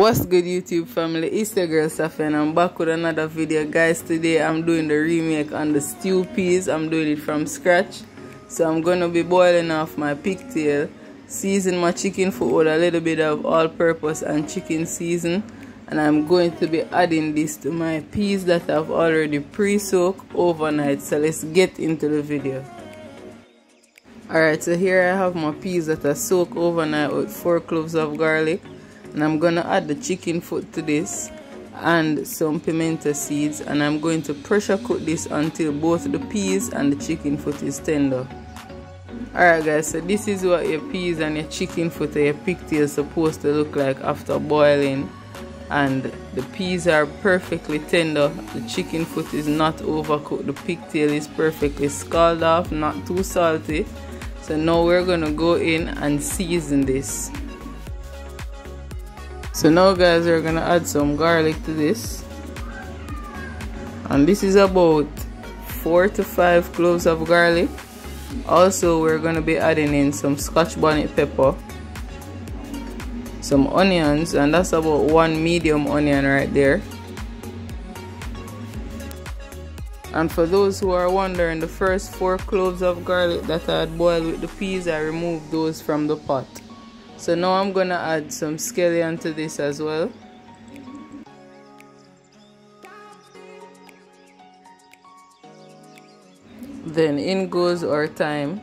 What's good, YouTube family? It's your girl Safi and I'm back with another video, guys. Today I'm doing the remake on the stew peas. I'm doing it from scratch. So I'm gonna be boiling off my pigtail, season my chicken foot with a little bit of all-purpose and chicken season, and I'm going to be adding this to my peas that I've already pre-soaked overnight. So let's get into the video. Alright, so here I have my peas that are soaked overnight with 4 cloves of garlic. And I'm gonna add the chicken foot to this and some pimento seeds, and I'm going to pressure cook this until both the peas and the chicken foot is tender. Alright guys, so this is what your peas and your chicken foot or your pigtail is supposed to look like after boiling. And the peas are perfectly tender, the chicken foot is not overcooked, the pigtail is perfectly scalded off, not too salty. So now we're gonna go in and season this. So now guys, we're gonna add some garlic to this, and this is about 4 to 5 cloves of garlic. Also we're gonna be adding in some Scotch bonnet pepper, some onions, and that's about 1 medium onion right there. And for those who are wondering, the first 4 cloves of garlic that I had boiled with the peas, I removed those from the pot. So now I'm gonna add some scallion to this as well. Then in goes our thyme.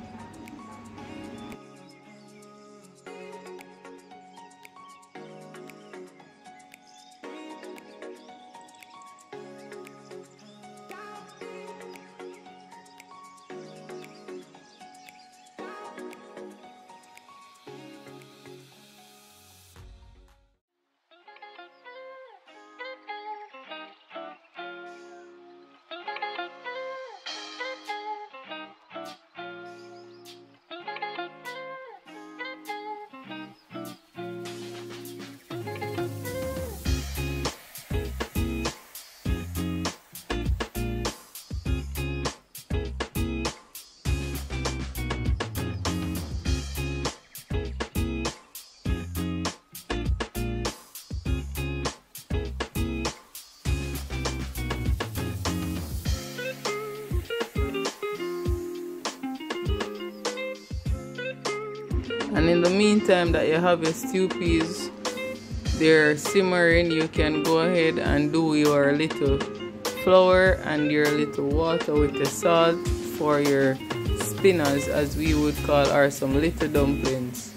And in the meantime that you have your stew peas, they're simmering, you can go ahead and do your little flour and your little water with the salt for your spinners, as we would call, or some little dumplings.